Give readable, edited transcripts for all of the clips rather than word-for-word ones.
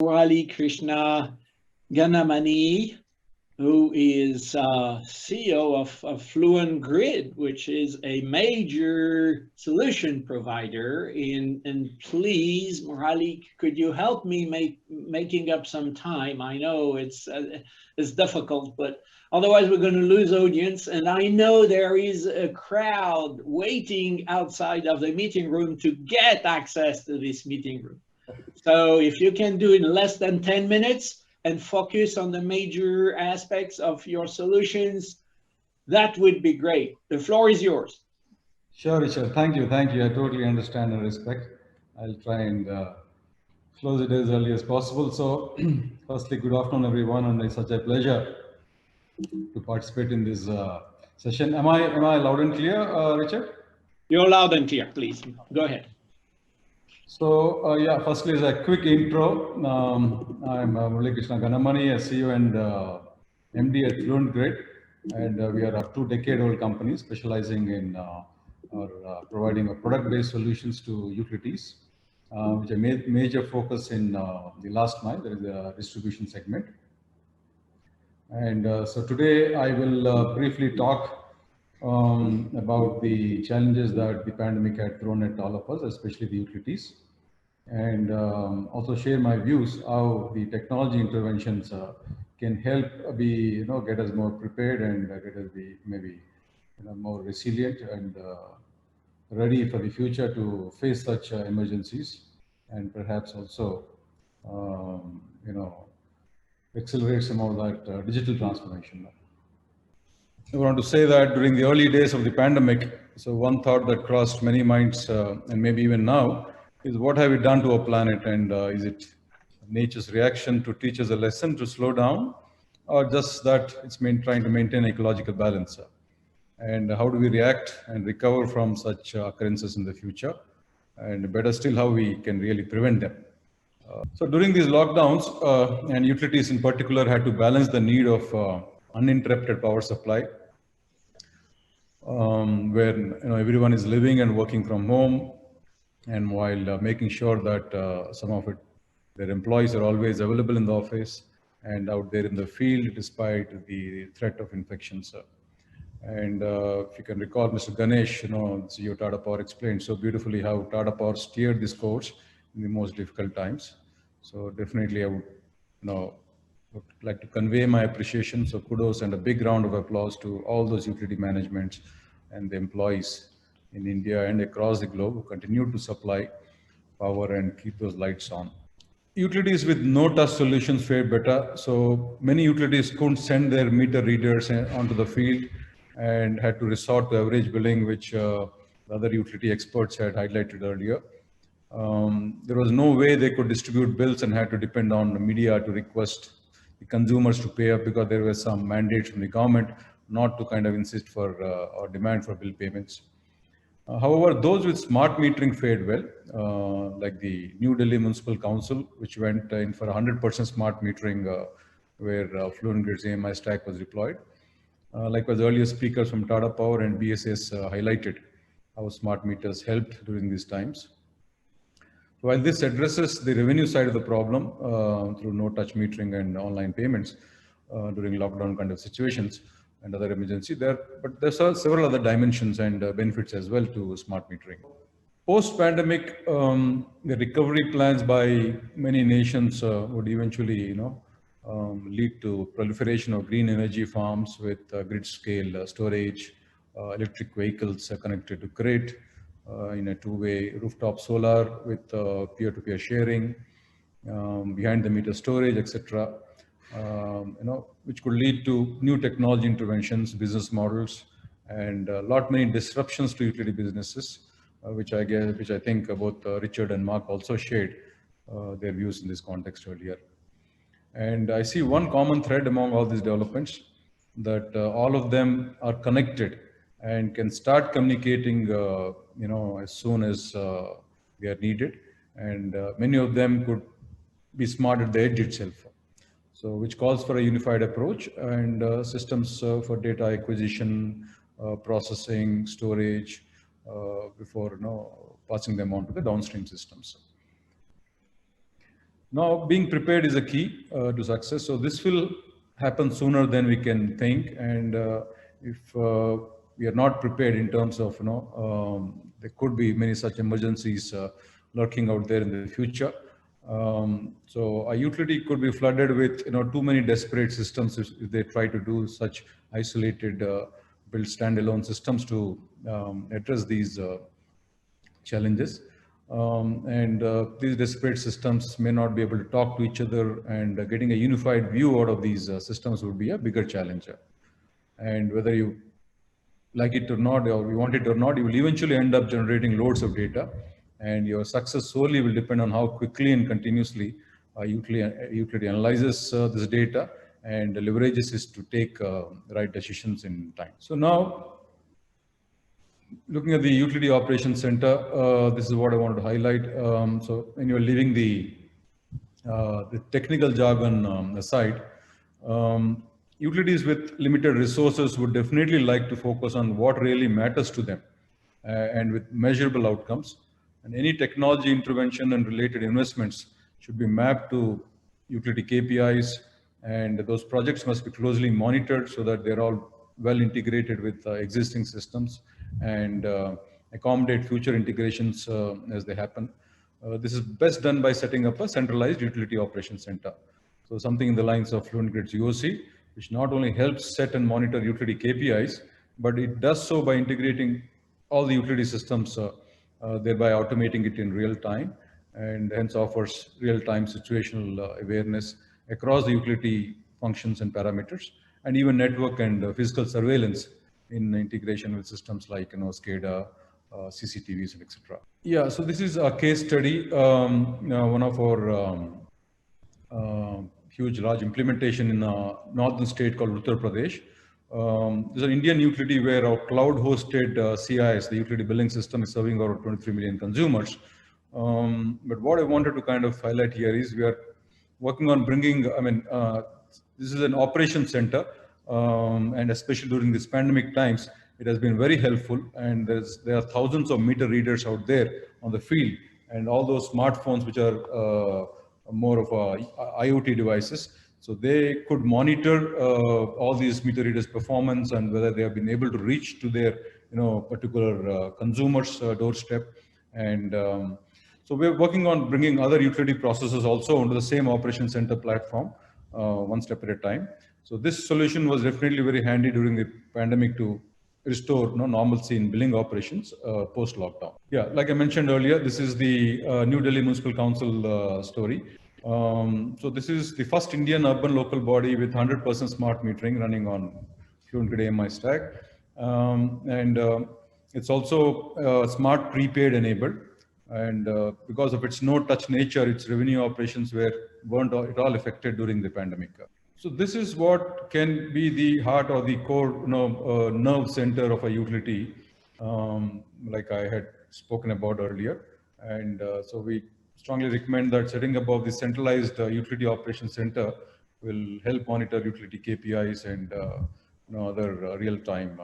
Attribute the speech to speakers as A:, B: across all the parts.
A: Murali Krishna Ganamani, who is CEO of Fluent Grid, which is a major solution provider. And please, Murali, could you help me making up some time? I know it's difficult, but otherwise we're going to lose audience. And I know there is a crowd waiting outside of the meeting room to get access to this meeting room. So if you can do it in less than 10 minutes and focus on the major aspects of your solutions, that would be great. The floor is yours.
B: Sure, Richard. Thank you. Thank you. I totally understand and respect. I'll try and close it as early as possible. So, firstly, good afternoon, everyone, and it's such a pleasure to participate in this session. Am I loud and clear, Richard?
A: You're loud and clear, please. Go ahead.
B: So, yeah, firstly, is a quick intro. I'm Murali Krishna Ganamani, a CEO and MD at Fluent Grid, and we are a 2-decade-old company specializing in providing product-based solutions to utilities, which a major focus in the last mile, there is a distribution segment. And so today I will briefly talk about the challenges that the pandemic had thrown at all of us, especially the utilities, and also share my views how the technology interventions can help get us more prepared and get us be maybe more resilient and ready for the future to face such emergencies, and perhaps also accelerate some of that digital transformation. I want to say that during the early days of the pandemic, so one thought that crossed many minds, and maybe even now, is what have we done to our planet, and is it nature's reaction to teach us a lesson to slow down, or just that it's been trying to maintain ecological balance? And how do we react and recover from such occurrences in the future? And better still, how we can really prevent them. So during these lockdowns, and utilities in particular had to balance the need of uninterrupted power supply, where everyone is living and working from home, and while making sure that some of their employees are always available in the office and out there in the field despite the threat of infections. And if you can recall, Mr. Ganesh, CEO Tata Power explained so beautifully how Tata Power steered this course in the most difficult times. So definitely, I would like to convey my appreciation. So kudos and a big round of applause to all those utility managements and the employees in India and across the globe who continue to supply power and keep those lights on. Utilities with no-touch solutions fared better. So many utilities couldn't send their meter readers onto the field and had to resort to average billing, which the other utility experts had highlighted earlier. There was no way they could distribute bills and had to depend on the media to request the consumers to pay up, because there were some mandates from the government not to kind of insist for or demand for bill payments. However, those with smart metering fared well, like the New Delhi Municipal Council, which went in for 100% smart metering, where Fluent Grid's AMI stack was deployed. Likewise, earlier speakers from Tata Power and BSS highlighted how smart meters helped during these times. While this addresses the revenue side of the problem through no-touch metering and online payments during lockdown kind of situations and other emergency, but there's several other dimensions and benefits as well to smart metering. Post-pandemic, the recovery plans by many nations would eventually, lead to proliferation of green energy farms with grid-scale storage, electric vehicles connected to grid, in a two-way rooftop solar with peer-to-peer sharing, behind-the-meter storage, etc. Which could lead to new technology interventions, business models, and a lot many disruptions to utility businesses, which I think both Richard and Mark also shared their views in this context earlier. And I see one common thread among all these developments, that all of them are connected and can start communicating, as soon as they are needed. And many of them could be smart at the edge itself. So, which calls for a unified approach and systems for data acquisition, processing, storage, before passing them on to the downstream systems. Now, being prepared is a key to success. So this will happen sooner than we can think. And if we are not prepared in terms of, there could be many such emergencies lurking out there in the future. So a utility could be flooded with, too many disparate systems if they try to do such isolated, build standalone systems to address these challenges. These disparate systems may not be able to talk to each other, and getting a unified view out of these systems would be a bigger challenge. And whether you like it or not, or you want it or not, you will eventually end up generating loads of data, and your success solely will depend on how quickly and continuously utility analyzes this data and leverages it to take the right decisions in time. So now, looking at the utility operations center, this is what I wanted to highlight. So when you're leaving the technical jargon aside, utilities with limited resources would definitely like to focus on what really matters to them and with measurable outcomes. And any technology intervention and related investments should be mapped to utility KPIs, and those projects must be closely monitored so that they're all well integrated with existing systems and accommodate future integrations as they happen. This is best done by setting up a centralized utility operations center. So something in the lines of Fluent Grid's UOC, which not only helps set and monitor utility KPIs, but it does so by integrating all the utility systems, thereby automating it in real time, and hence offers real-time situational awareness across the utility functions and parameters, and even network and physical surveillance in integration with systems like SCADA, CCTVs, and etc. Yeah, so this is a case study, one of our huge, large implementation in a northern state called Uttar Pradesh. There's an Indian utility where our cloud-hosted CIS, the utility billing system, is serving over 23 million consumers. But what I wanted to kind of highlight here is we are working on bringing, this is an operations center, and especially during these pandemic times, it has been very helpful. And there are thousands of meter readers out there on the field, and all those smartphones which are more of IoT devices. So they could monitor all these meter readers' performance and whether they have been able to reach to their particular consumer's doorstep. And so we're working on bringing other utility processes also onto the same operation center platform, one step at a time. So this solution was definitely very handy during the pandemic to restore normalcy in billing operations post-lockdown. Yeah, like I mentioned earlier, this is the New Delhi Municipal Council story. So this is the first Indian urban local body with 100% smart metering running on Fluent Grid AMI stack. It's also smart prepaid enabled. And because of its no-touch nature, its revenue operations weren't at all affected during the pandemic. So this is what can be the heart or the core, nerve center of a utility, like I had spoken about earlier. And so we strongly recommend that setting up of the centralized utility operations center will help monitor utility KPIs and other real-time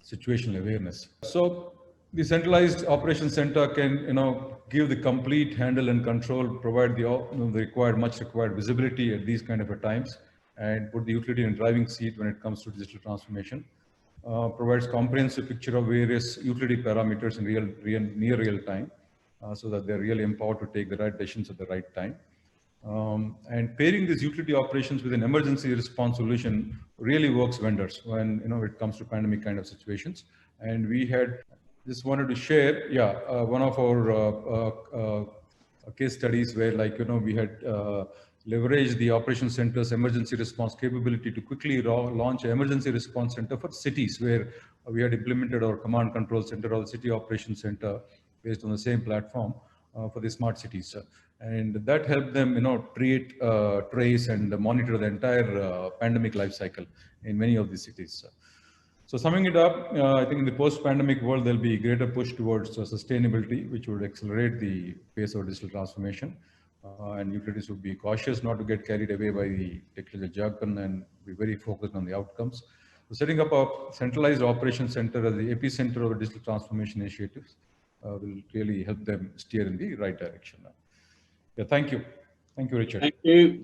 B: situational awareness. So the centralized operations center can give the complete handle and control, provide the much required visibility at these kind of times, and put the utility in driving seat when it comes to digital transformation. Provides comprehensive picture of various utility parameters in near real time, so that they're really empowered to take the right decisions at the right time. And pairing these utility operations with an emergency response solution really works wonders when it comes to pandemic kind of situations. And we had just wanted to share, one of our case studies where, we had leveraged the operation center's emergency response capability to quickly launch an emergency response center for cities, where we had implemented our command control center or city operations center based on the same platform for the smart cities. And that helped them, create, trace, and monitor the entire pandemic life cycle in many of the cities. So summing it up, I think in the post-pandemic world, there'll be a greater push towards sustainability, which would accelerate the pace of digital transformation. And utilities would be cautious not to get carried away by the technical jargon and be very focused on the outcomes. So setting up a centralized operations center as the epicenter of digital transformation initiatives will really help them steer in the right direction. Yeah, thank you. Thank you, Richard.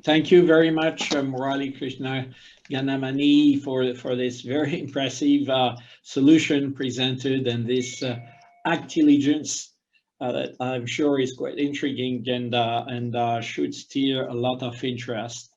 A: Thank you very much, Murali Krishna Ganamani, for this very impressive solution presented and this Actilligence that I'm sure is quite intriguing and should steer a lot of interest